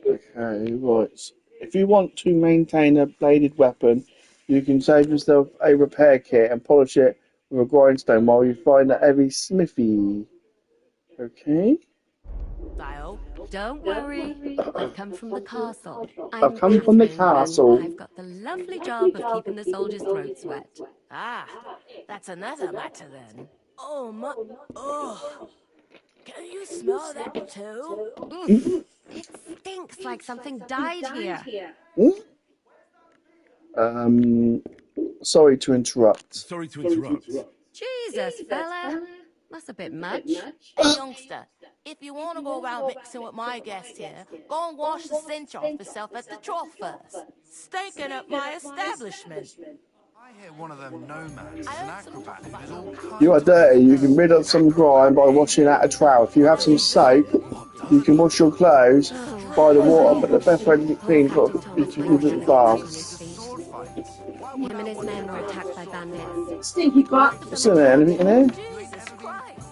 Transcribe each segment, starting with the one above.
Okay, right. If you want to maintain a bladed weapon, you can save yourself a repair kit and polish it with a grindstone while you find a heavy smithy. Okay? Don't worry. I've come from the castle. I've I'm come from the Catherine, castle. and I've got the lovely job of keeping the soldiers' throats wet. Ah, that's another matter then. Oh, my... Oh, can you smell that too? It stinks like something died here. Um, sorry to interrupt. Sorry to interrupt. Jesus, fella. That's a bit much. Hey, youngster, if you want to go around mixing with my guest here, go and wash the cinch off yourself at the trough first. Stinking up my establishment. I hear one of them nomads is an acrobat who does all kinds You are of dirty. You can rid up some grime by washing out a trowel. If you have some soap, you can wash your clothes by the water, but the best way to get clean is to use a bath. sword fights. Him and his men were attacked by bandits. Stinky butt. What's in there? Anything in there? Jesus Christ.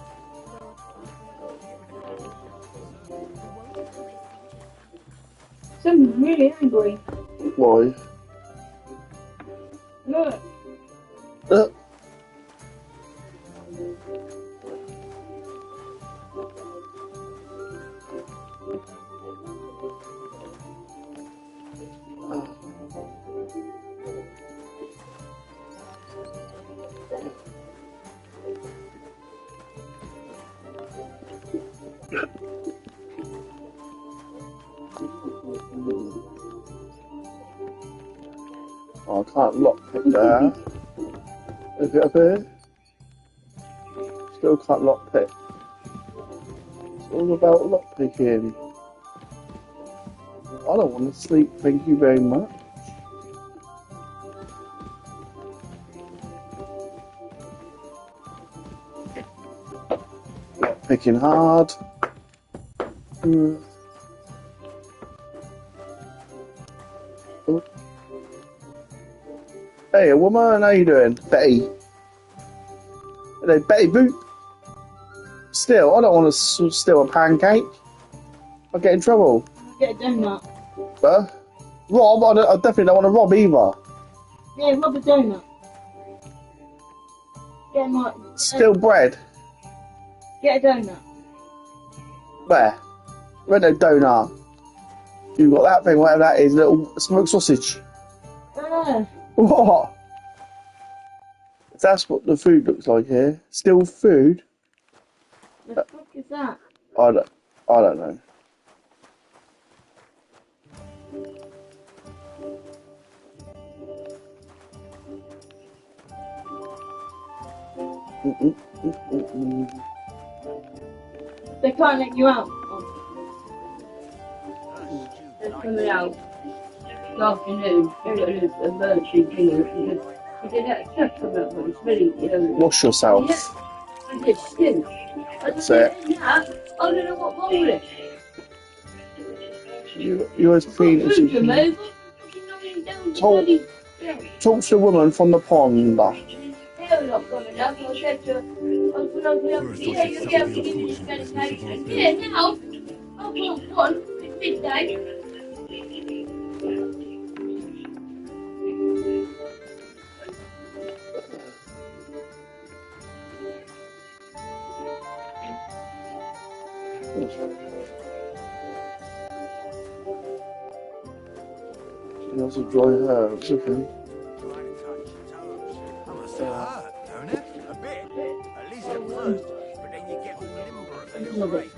Someone's really angry. Why? Look. Uh, Oh, I can't lockpick there. Is it up here? Still can't lockpick. It's all about lockpicking. I don't want to sleep, thank you very much. Lockpicking hard. Oh. Hey, a woman, how you doing? Betty. Hello, Betty Boop. Still, I don't want to steal a pancake. I'll get in trouble. Get a donut. Rob, I definitely don't want to rob either. Yeah, rob a donut. Get my... Steal bread. Get a donut. Where? Where no donut? You got that thing, whatever that is, little smoked sausage. What? That's what the food looks like here. Still food? The fuck is that? I don't know. They can't let you out. They're coming out this afternoon. They've got an emergency thing. You did that stuff come out, but it's really, Wash yourself. Yeah, and it's stench. That's it. I don't know what wrong with it. You're as clean as you can. Talk to the woman from the pond. They're not coming up. I said to her, you'll be able to give me this medication. Yeah, now. Oh, well, one. It's midday. She has a dry herbs, okay. That must hurt, don't it? A bit. At least at first. But then you get all limber and it's great.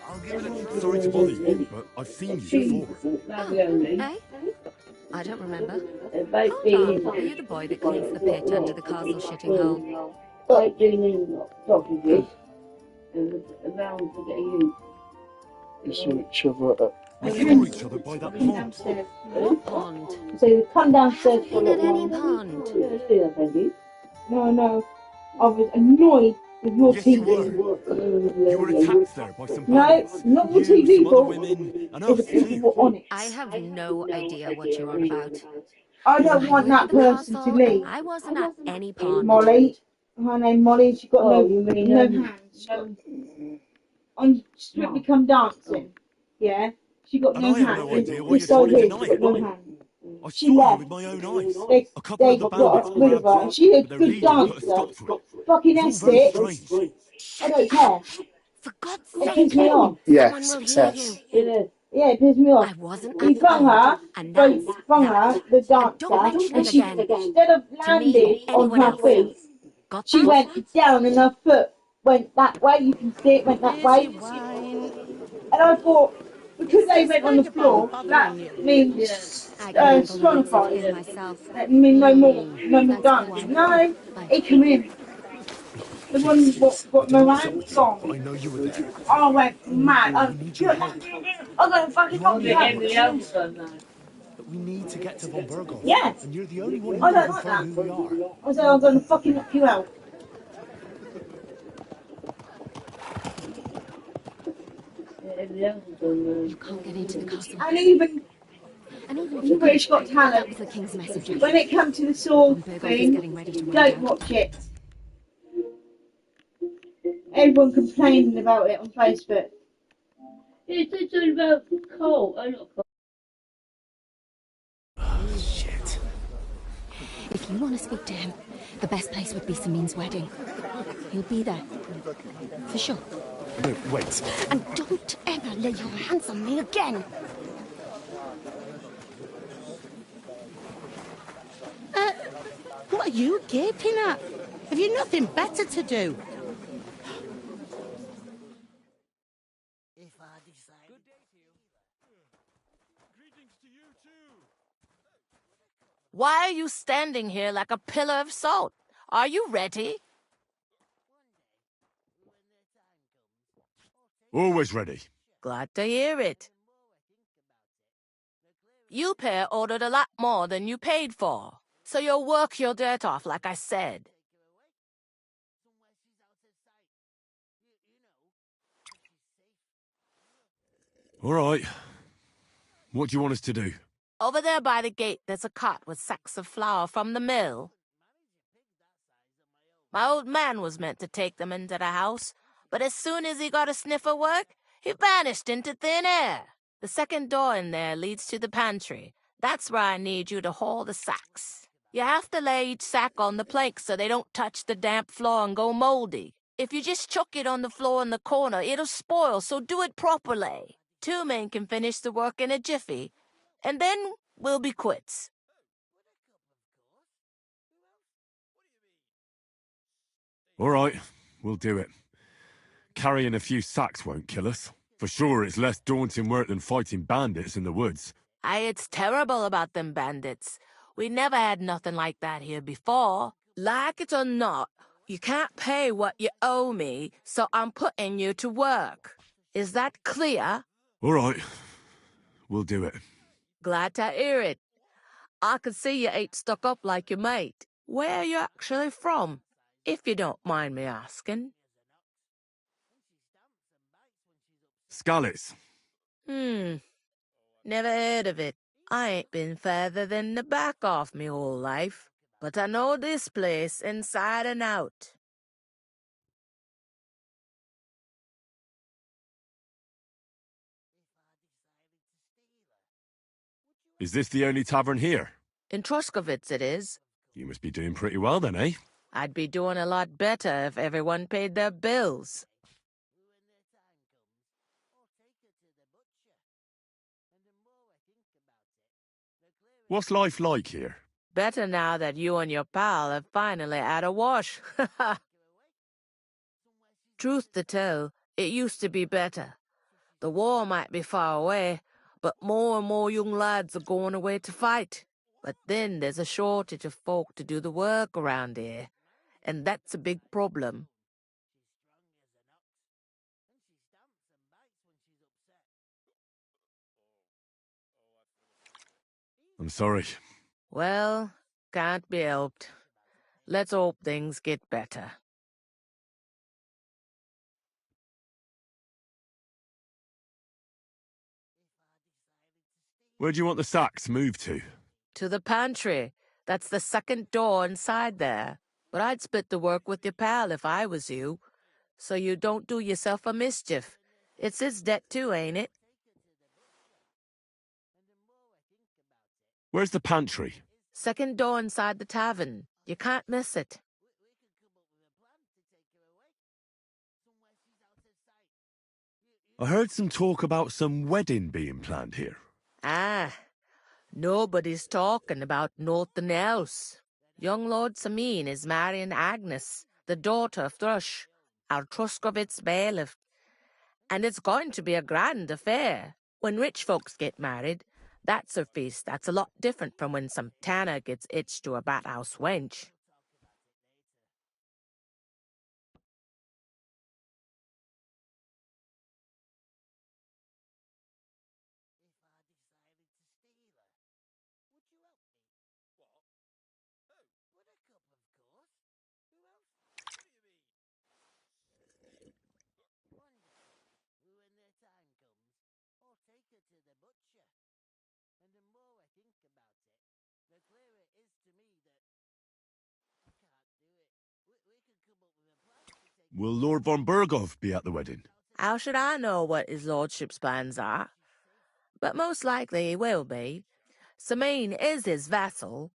I'll give it a... Sorry to bother you, but I've seen you before. Eh? I don't remember. Hold on. Are you the boy that cleans the pit under the castle shitting hole? Like doing in sausages around to get you. You saw each other We saw each other by that pond. Downstairs. What pond? So you come downstairs for a In at little any while. pond. No, I was annoyed with your Yes, TV. You were attacked there by some No, bandits. not the You, TV, some other but women, and the us people too. were on it. I have no idea what you're on about. I Because don't I want work at that the person to castle and leave. I wasn't at any part. Molly, her name Molly. She got no hands. On Strictly Come Dancing, yeah. She got And no I have hands. no idea why This you're guy trying to here, deny she got it. no hands. I She saw her left. with my own eyes. They A couple they of the bandits got rid of grabbed her. her, And she a but their good leader put a dancer. stop to it. Fucking It's all very Essex. strange. I don't care. For God's It sake, pisses me off. someone Yes, will hear success. you. Yeah, it pisses me off. I wasn't He at the bung point, her, and both that's bung that. her, the And don't dancer, mention and it she, again. instead of To me or landing on anyone her else. feet, Got she that? went down and her foot went that way. You can see it went that Busy way. wine. And I thought, because Is they this went on the vagabond floor, that bothering you? means I can handle the wings of stronified. him myself. That mean no more That's the dancing. one. No, Like, he come in. The one Please, I got do no not say hands this, but gone. I know you were there. I went mad. We need your help. I got fucking You are the knocked head out. witch. But we need to get to Von Burgos, Yeah, and you're the only one who I can don't like confirm that. who we are. I said I'm gonna fucking knock you out. you can't get into the castle. And even And even if the you could, British Got that Talent, was the king's messenger. when it comes to the sword Von Burgos is thing, getting ready to ride don't out. watch it. Everyone complaining about it on Facebook. It's all about Cole. I not Cole. Shit. If you want to speak to him, the best place would be Samin's wedding. He'll be there. For sure. No, wait. And don't ever lay your hands on me again. What are you gaping at? Have you nothing better to do? Why are you standing here like a pillar of salt? Are you ready? Always ready. Glad to hear it. You pair ordered a lot more than you paid for, so you'll work your dirt off like I said. All right. What do you want us to do? Over there by the gate, there's a cart with sacks of flour from the mill. My old man was meant to take them into the house, but as soon as he got a sniff of work, he vanished into thin air. The second door in there leads to the pantry. That's where I need you to haul the sacks. You have to lay each sack on the plank so they don't touch the damp floor and go moldy. If you just chuck it on the floor in the corner, it'll spoil, so do it properly. 2 men can finish the work in a jiffy, and then we'll be quits. All right, we'll do it. Carrying a few sacks won't kill us. For sure, it's less daunting work than fighting bandits in the woods. It's terrible about them bandits. We never had nothing like that here before. Like it or not, you can't pay what you owe me, so I'm putting you to work. Is that clear? All right, we'll do it. Glad to hear it. I can see you ain't stuck up like your mate. Where are you actually from, if you don't mind me asking? Scallets. Never heard of it. I ain't been further than the back off me whole life, but I know this place inside and out. Is this the only tavern here? In Troskovitz it is. You must be doing pretty well then, eh? I'd be doing a lot better if everyone paid their bills. What's life like here? Better now that you and your pal have finally had a wash. Truth to tell, it used to be better. The war might be far away, but more and more young lads are going away to fight. But then there's a shortage of folk to do the work around here, and that's a big problem. I'm sorry. Well, can't be helped. Let's hope things get better. Where do you want the sacks moved to? To the pantry. That's the second door inside there. But I'd split the work with your pal if I was you, so you don't do yourself a mischief. It's his debt too, ain't it? Where's the pantry? Second door inside the tavern. You can't miss it. I heard some talk about some wedding being planned here. Ah, nobody's talking about nothing else. Young Lord Samin is marrying Agnes, the daughter of Thrush, our Truscovitz bailiff. And it's going to be a grand affair. When rich folks get married, that's a feast that's a lot different from when some tanner gets hitched to a bathouse wench. Will Lord von Berghoff be at the wedding? How should I know what his lordship's plans are? But most likely he will be. Samin is his vassal.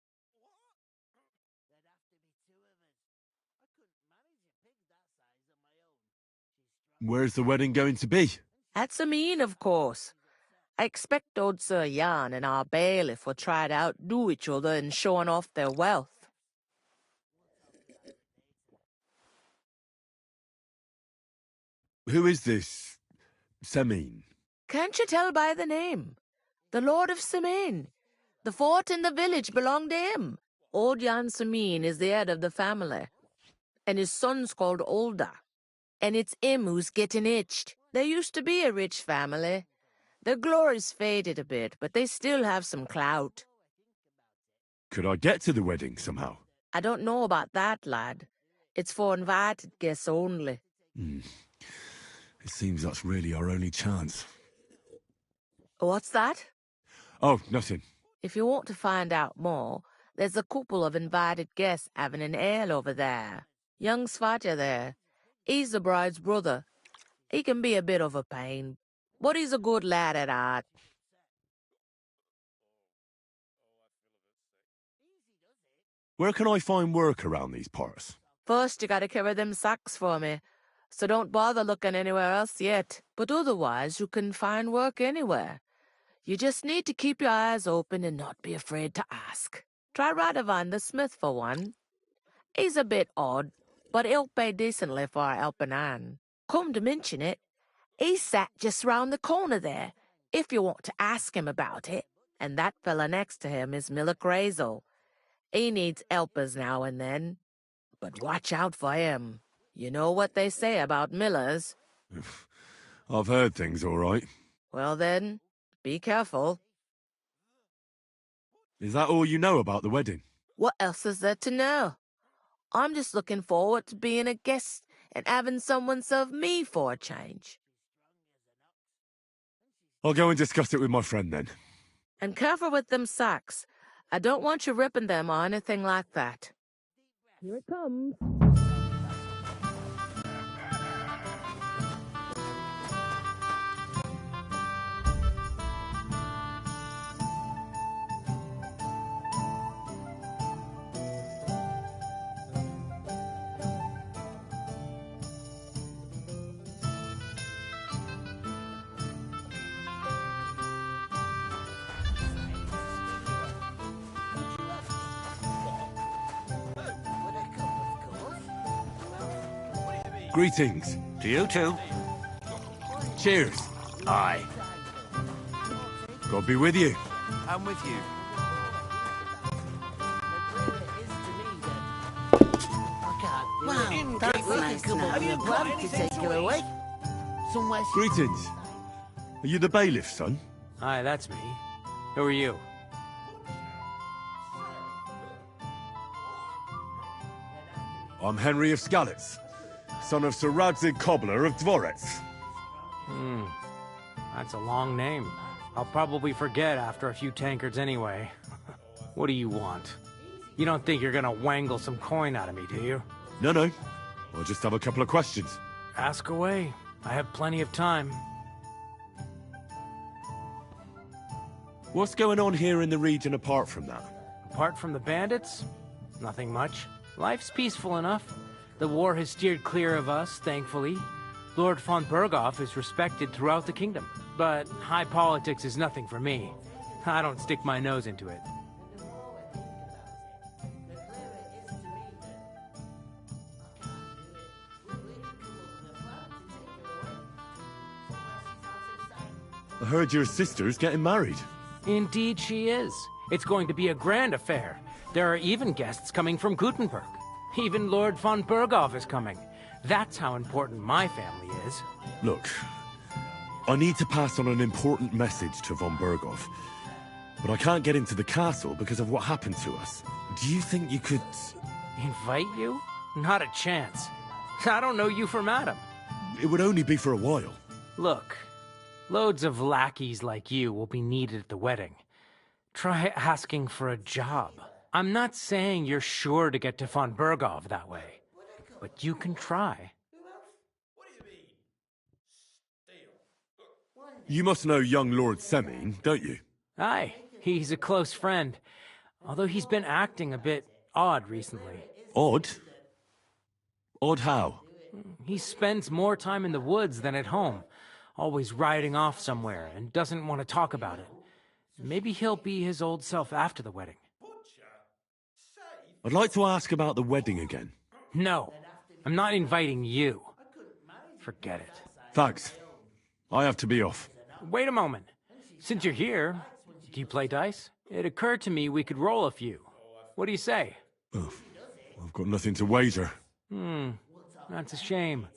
Where's the wedding going to be? At Samin, of course. I expect old Sir Jan and our bailiff will try to outdo each other in showing off their wealth. Who is this Semin? Can't you tell by the name? The Lord of Samin. The fort and the village belong to him. Old Jan Samin is the head of the family, and his son's called Olda. And it's him who's getting itched. There used to be a rich family. Their glory's faded a bit, but they still have some clout. Could I get to the wedding somehow? I don't know about that, lad. It's for invited guests only. It seems that's really our only chance. What's that? Oh, nothing. If you want to find out more, there's a couple of invited guests having an ale over there. Young Svatja there. He's the bride's brother. He can be a bit of a pain, but he's a good lad at heart. Where can I find work around these parts? First, you gotta carry them sacks for me, so don't bother looking anywhere else yet. But otherwise, you can find work anywhere. You just need to keep your eyes open and not be afraid to ask. Try Radovan the smith for one. He's a bit odd, but he'll pay decently for a helping hand. Come to mention it, he's sat just round the corner there, if you want to ask him about it. And that fella next to him is Miller Crazel. He needs helpers now and then. But watch out for him. You know what they say about Millers. I've heard things all right. Well then, be careful. Is that all you know about the wedding? What else is there to know? I'm just looking forward to being a guest and having someone serve me for a change. I'll go and discuss it with my friend then. And careful with them sacks. I don't want you ripping them or anything like that. Here it comes. Greetings. To you too. Cheers. Aye. God be with you. I'm with you. Wow, that's nice now. Have you got To anything take to you eat? away. Somewhere. Greetings. Are you the bailiff, son? Hi, that's me. Who are you? I'm Henry of Skalitz, son of Sir Radzig Cobbler of Dvorets. That's a long name. I'll probably forget after a few tankards anyway. What do you want? You don't think you're gonna wangle some coin out of me, do you? No. I'll just have a couple of questions. Ask away. I have plenty of time. What's going on here in the region apart from that? Apart from the bandits? Nothing much. Life's peaceful enough. The war has steered clear of us, thankfully. Lord von Berghoff is respected throughout the kingdom. But high politics is nothing for me. I don't stick my nose into it. I heard your sister's getting married. Indeed she is. It's going to be a grand affair. There are even guests coming from Gutenberg. Even Lord von Berghoff is coming. That's how important my family is. Look, I need to pass on an important message to von Berghoff. But I can't get into the castle because of what happened to us. Do you think you could... Invite you? Not a chance. I don't know you from Adam. It would only be for a while. Look, loads of lackeys like you will be needed at the wedding. Try asking for a job. I'm not saying you're sure to get to von Berghoff that way, but you can try. You must know young Lord Semine, don't you? Aye, he's a close friend, although he's been acting a bit odd recently. Odd? Odd how? He spends more time in the woods than at home, always riding off somewhere and doesn't want to talk about it. Maybe he'll be his old self after the wedding. I'd like to ask about the wedding again. No, I'm not inviting you. Forget it. Thanks. I have to be off. Wait a moment. Since you're here, do you play dice? It occurred to me we could roll a few. What do you say? Oh, I've got nothing to wager. That's a shame.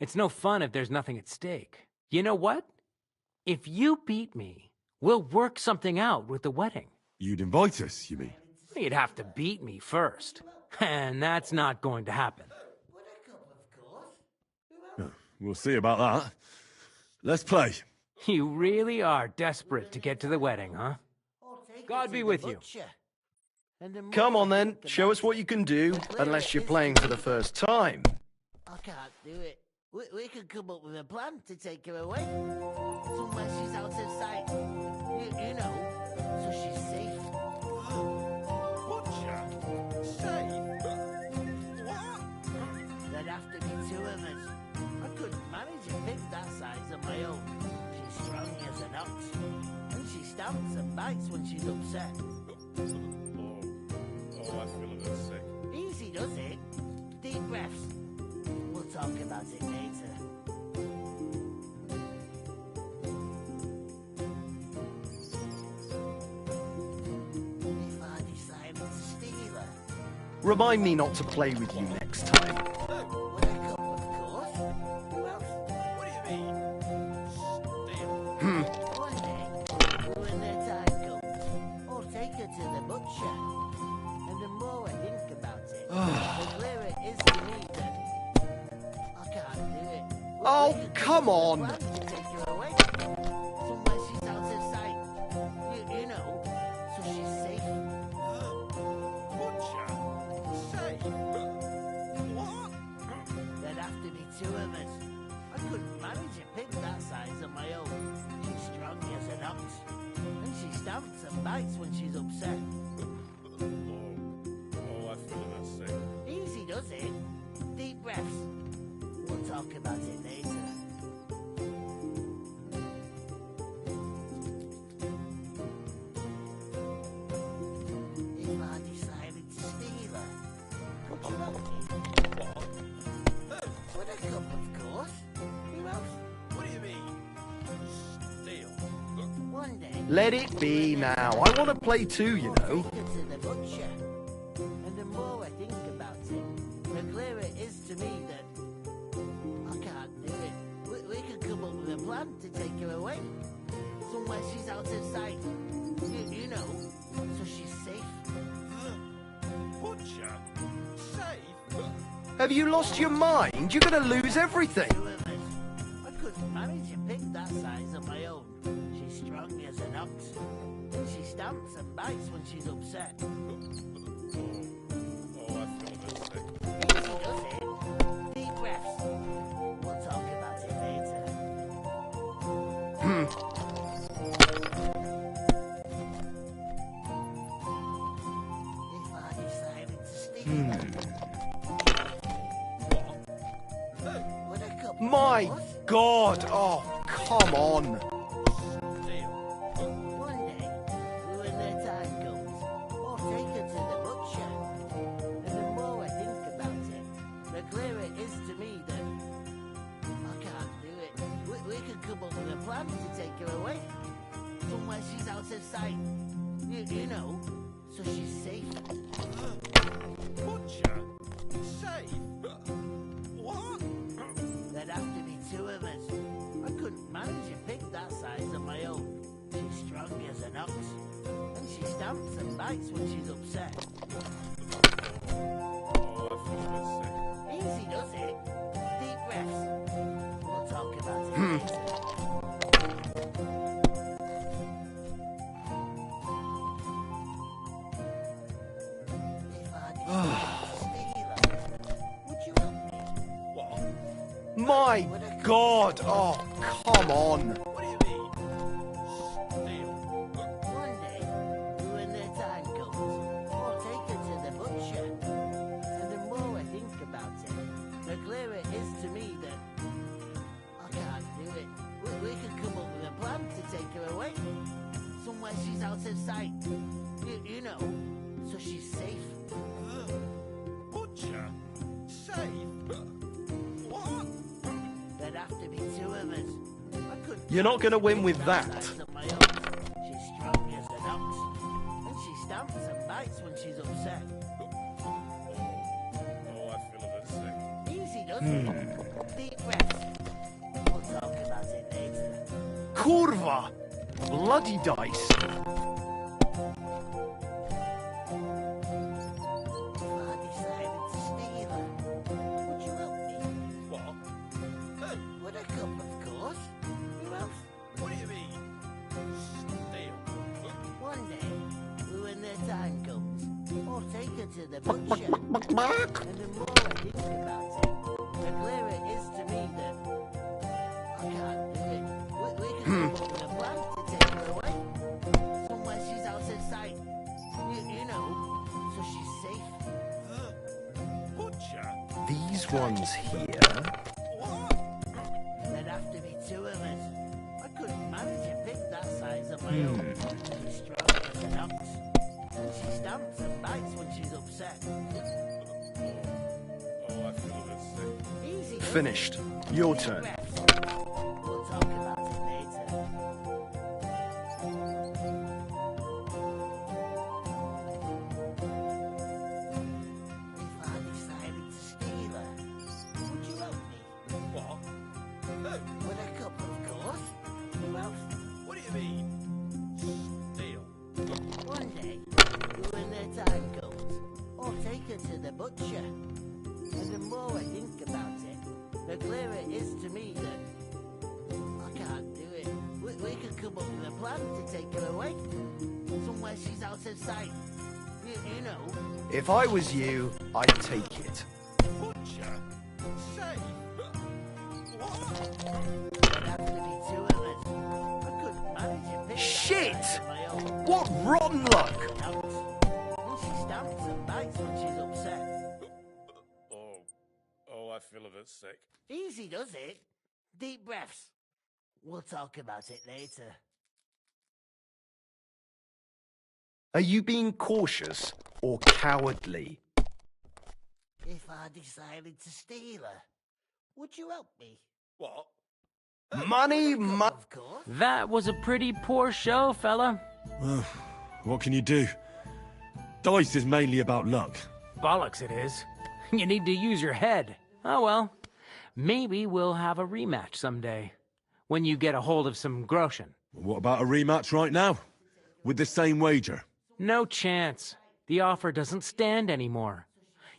It's no fun if there's nothing at stake. You know what? If you beat me, we'll work something out with the wedding. You'd invite us, you mean? You'd have to beat me first. And that's not going to happen. We'll see about that. Let's play. You really are desperate to get to the wedding, huh? God be with you. Come on then, show us what you can do, unless you're playing for the first time. I can't do it. We could come up with a plan to take her away. Somewhere she's out of sight. You know, so she's safe. Butcher? Safe? What? There'd have to be two of us. I couldn't manage a pig that size on my own. She's strong as an ox. And she stamps and bites when she's upset. Oh, I feel a bit sick. Easy does it. Deep breaths. We'll talk about it later. If I decide to steal her, Remind me not to play with you next time. would I come, of course? Who else? What do you mean? Steal? One day, when their time comes, I'll take her to the butcher. And the more I think about it, the clearer it is to me that I can't do it. Oh, We could come up with on. a plan to take her away. Somewhere she's out of sight. You know, so she's safe. Butcher? Safe? What? There'd have to be two of us. I couldn't manage a pig that size on my own. She's strong as an ox. And she stamps and bites when she's upset. Oh, I feel a bit sick. Easy does it. Deep breaths. We'll talk about it later. If I decided to steal her, would you help me? Would I come, of course? Who else? What do you mean? Steal? One day, Let it be now. I want to play too, you know. take her to the butcher. And the more I think about it, the clearer it is to me that I can't do it. We could come up with a plan to take her away. Somewhere she's out of sight. You know, so she's safe. Butcher? Safe? Have you lost your mind? You're going to lose everything. Two of us. I couldn't manage a pig that size on my own. She's strong as an ox. And she stamps and bites when she's upset. Oh, I feel a bit sick. Easy does it. Deep breaths. We'll talk about it later. If I decided to steal her, would I come? My God! Oh, come on! One day, when their time comes, I'll take her to the butcher. And the more I think about it, the clearer it is to me that I can't do it. We could come up with a plan to take her away. Somewhere she's out of sight. You know, so she's safe. Butcher? Safe? What? There'd have to be two of us. I couldn't manage a pig that size on my own. She's strong as an ox. And she stamps and bites when she's upset. Oh, I feel a bit sick. Easy does it. Deep breaths. We'll talk about it later. If I decided to steal her, would you help me? What? My God! Oh, come on! What do you mean? Steal? One day, when their time comes, I'll take her to the butcher. And the more I think about it, the clearer it is to me that I can't do it. We could come up with a plan to take her away. Somewhere she's out of sight. You know, so she's safe. Butcher? Safe? What? There'd have to be two of us. I couldn't You're not gonna win with that. size on my own. She's strong as an ox. And she stamps and bites when she's upset. Oh, I feel a bit sick. Easy does it. Deep breaths. We'll talk about it later. Kurva! Bloody dice! If I decided to steal her, would you help me? What? Who? Would I come, of course? Who else? What do you mean? Steal? One day, when their time comes, I'll take her to the butcher. And the more I think about it, the clearer it is to me that I can't do it. We can come up with a plan to take her away. Somewhere she's out of sight. You know, so she's safe. Butcher? These ones here. What? There'd have to be two of us. I couldn't manage a pig that size on my own. She's strong as an ox. And she stamps and bites when she's upset. Oh, I feel a bit sick. Easy. does it? Finished. Your turn. We'll talk about it later. If I decided to steal her, would you help me? What? Who? Would I come, of course? Who else? What do you mean? Steal? One day, when their time comes, I'll take her to the butcher. And the more I think about it, the clearer it is to me that I can't do it. We could come up with a plan to take her away. Somewhere she's out of sight. You know, If I was you, I'd take it. Butcher? Safe? What? there'd have to be two of us. I couldn't manage a pig that Shit! size on my own. What rotten luck! And she stamps and bites when she's upset. Oh, I feel a bit sick. Easy does it. Deep breaths. We'll talk about it later. Are you being cautious or cowardly? If I decided to steal her, would you help me? What? Money, Of course. That was a pretty poor show, fella. Well, what can you do? Dice is mainly about luck. Bollocks it is. You need to use your head. Oh well. Maybe we'll have a rematch someday. When you get a hold of some groschen. What about a rematch right now? With the same wager? No chance. The offer doesn't stand anymore.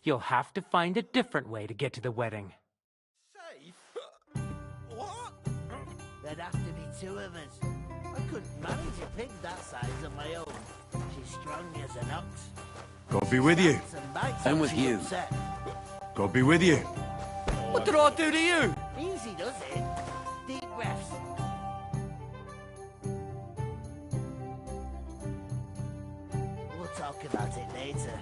You'll have to find a different way to get to the wedding. Safe? What? There'd have to be two of us. I couldn't manage a pig that size on my own. She's strong as an ox. God be with you. And with you. God be with you. What did I do to you? Easy does it. Deep breaths. We'll talk about it later.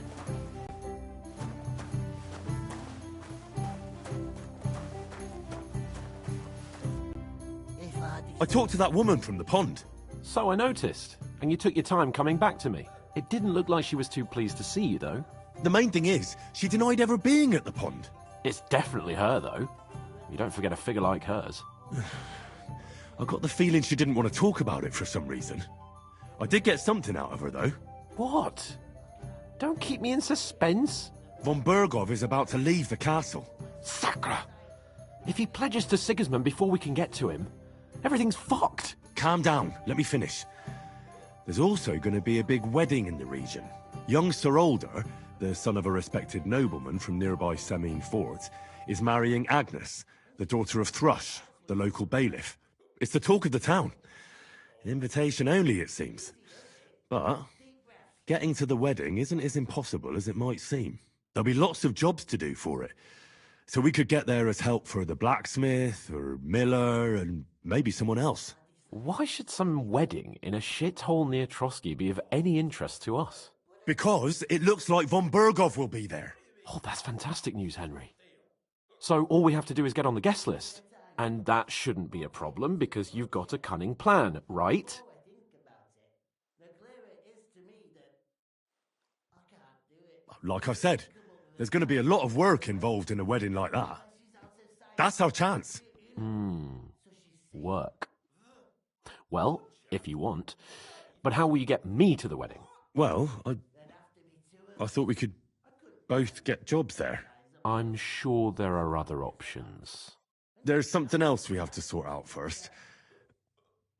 I talked to that woman from the pond. So I noticed. And you took your time coming back to me. It didn't look like she was too pleased to see you, though. The main thing is, she denied ever being at the pond. It's definitely her, though. You don't forget a figure like hers. I got the feeling she didn't want to talk about it for some reason. I did get something out of her, though. What? Don't keep me in suspense. Von Bergov is about to leave the castle. Sacre! If he pledges to Sigismund before we can get to him, everything's fucked. Calm down, let me finish. There's also going to be a big wedding in the region. Young Sir Alder, the son of a respected nobleman from nearby Semine Fort, is marrying Agnes, the daughter of Thrush, the local bailiff. It's the talk of the town. Invitation only, it seems. But getting to the wedding isn't as impossible as it might seem. There'll be lots of jobs to do for it. So we could get there as help for the blacksmith, or miller, and maybe someone else. Why should some wedding in a shithole near Trotsky be of any interest to us? Because it looks like Von Bergov will be there. Oh, that's fantastic news, Henry. So all we have to do is get on the guest list. And that shouldn't be a problem because you've got a cunning plan, right? Like I said, there's going to be a lot of work involved in a wedding like that. That's our chance. Work. Well, if you want. But how will you get me to the wedding? Well, I thought we could both get jobs there. I'm sure there are other options. There's something else we have to sort out first.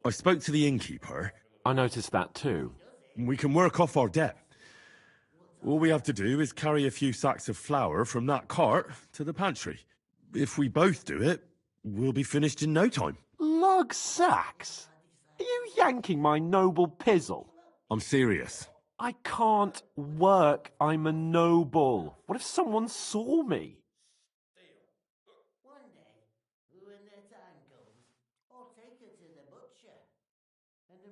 I spoke to the innkeeper. I noticed that too. We can work off our debt. All we have to do is carry a few sacks of flour from that cart to the pantry. If we both do it, we'll be finished in no time. Lug sacks? Are you yanking my noble pizzle? I'm serious. I can't work. I'm a noble. What if someone saw me? One day, when the time comes, I'll take her to the butcher.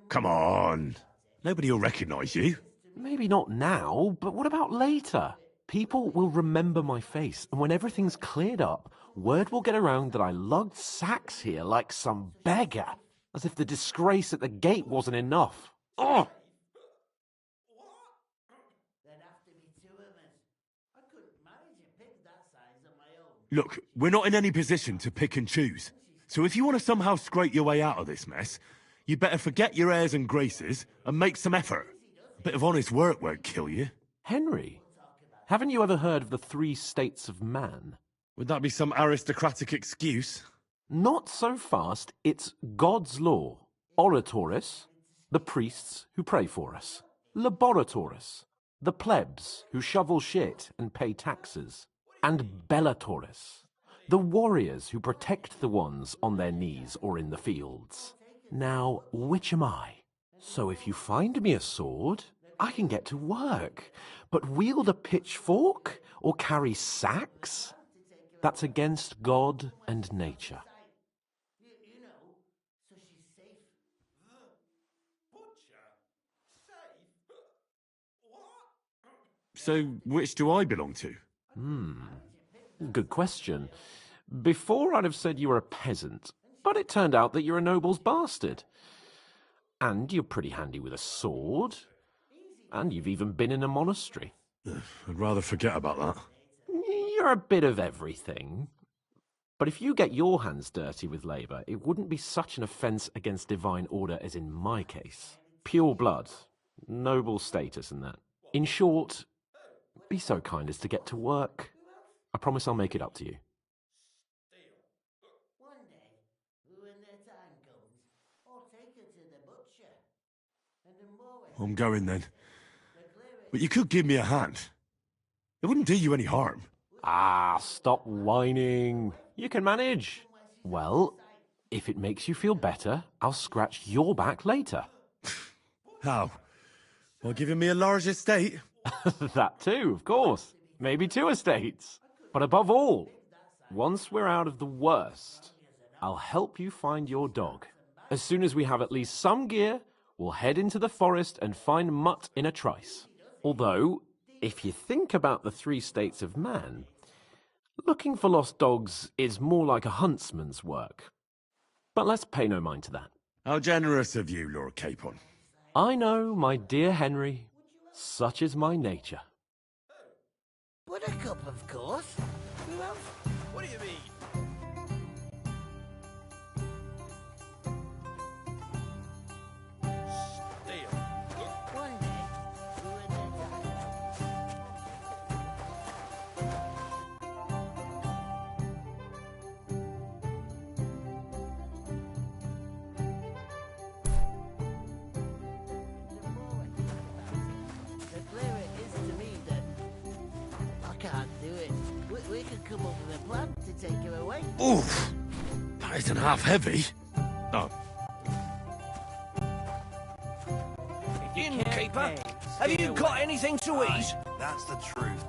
Come on. Nobody will recognise you. Maybe not now, but what about later? People will remember my face, and when everything's cleared up, word will get around that I lugged sacks here like some beggar, as if the disgrace at the gate wasn't enough. Oh! There'd have to be two of us. I couldn't manage a pig that size on my own. Look, we're not in any position to pick and choose. So if you want to somehow scrape your way out of this mess, you better forget your airs and graces and make some effort. A bit of honest work won't kill you. Henry, haven't you ever heard of the 3 states of man? Would that be some aristocratic excuse? Not so fast. It's God's law. Oratoris, the priests who pray for us. Laboratoris, the plebs who shovel shit and pay taxes. And Bellatoris, the warriors who protect the ones on their knees or in the fields. Now, which am I? So if you find me a sword, I can get to work. But wield a pitchfork or carry sacks? That's against God and nature. You know, so she's safe. So which do I belong to? Good question. Before I'd have said you were a peasant, but it turned out that you're a noble's bastard. And you're pretty handy with a sword. And you've even been in a monastery. I'd rather forget about that. You're a bit of everything. But if you get your hands dirty with labour, it wouldn't be such an offence against divine order as in my case. Pure blood, noble status and that. In short, be so kind as to get to work. I promise I'll make it up to you. One day, when the time comes, I'll take her to the butcher. And the more I'm going then. But you could give me a hand. It wouldn't do you any harm. Ah, stop whining. You can manage. Well, if it makes you feel better, I'll scratch your back later. How? By giving me a large estate? That too, of course. Maybe 2 estates. But above all, once we're out of the worst, I'll help you find your dog. As soon as we have at least some gear, we'll head into the forest and find Mutt in a trice. Although, if you think about the 3 states of man, looking for lost dogs is more like a huntsman's work. But let's pay no mind to that. How generous of you, Lord Capon. I know, my dear Henry, such is my nature. Buttercup, of course. Who else? What do you mean? Steal. One day, we were the clearer it is to me that I can't do it. We could come up with a plan to take her away. Oof! That isn't half heavy. Oh. Innkeeper, have you got anything to eat? That's the truth.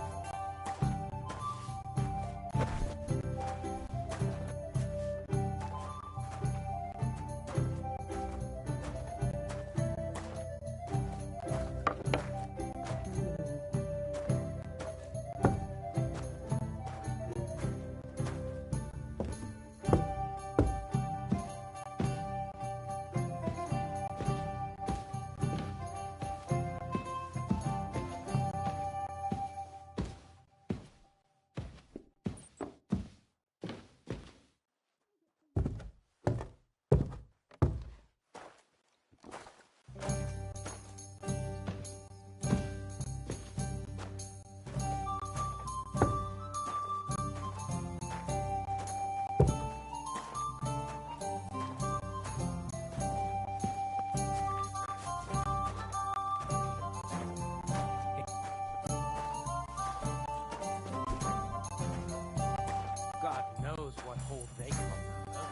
God knows what hole they come out of.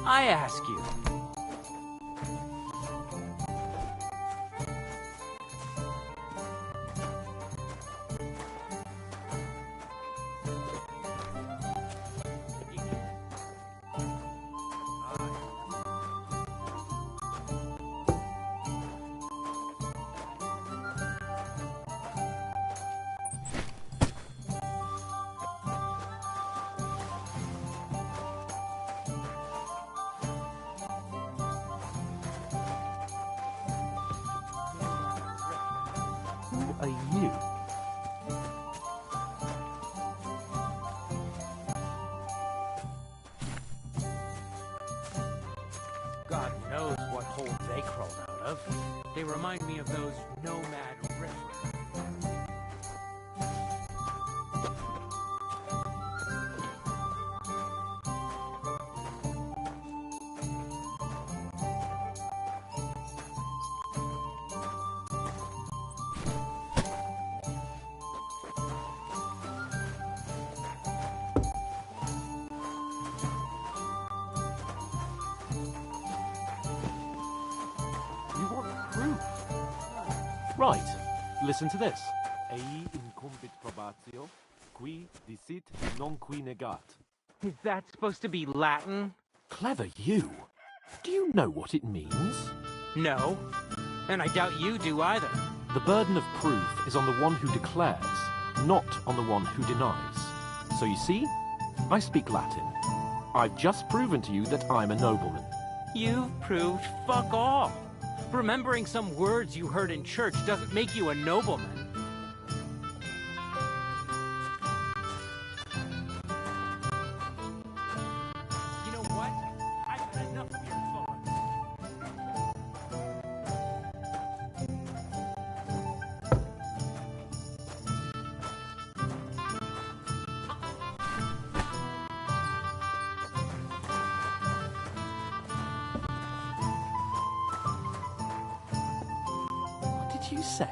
I ask you. Who are you? God knows what hole they crawled out of. They remind me of those nomad riffraff. You want proof? Right, listen to this. Ei incumbit probatio, qui dicit non qui negat. Is that supposed to be Latin? Clever you. Do you know what it means? No. And I doubt you do either. The burden of proof is on the one who declares, not on the one who denies. So you see, I speak Latin. I've just proven to you that I'm a nobleman. You've proved fuck all. Remembering some words you heard in church doesn't make you a nobleman. You know what? I've had enough of your thoughts. What did you say?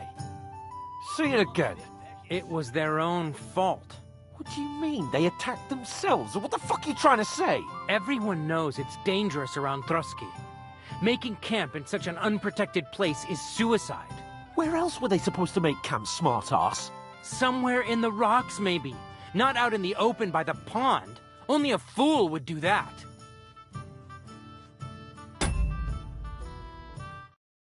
See it again. It was their own fault. What do you mean? They attacked themselves? What the fuck are you trying to say? Everyone knows it's dangerous around Trotsky. Making camp in such an unprotected place is suicide. Where else were they supposed to make camp, smart-ass? Somewhere in the rocks, maybe. Not out in the open by the pond. Only a fool would do that.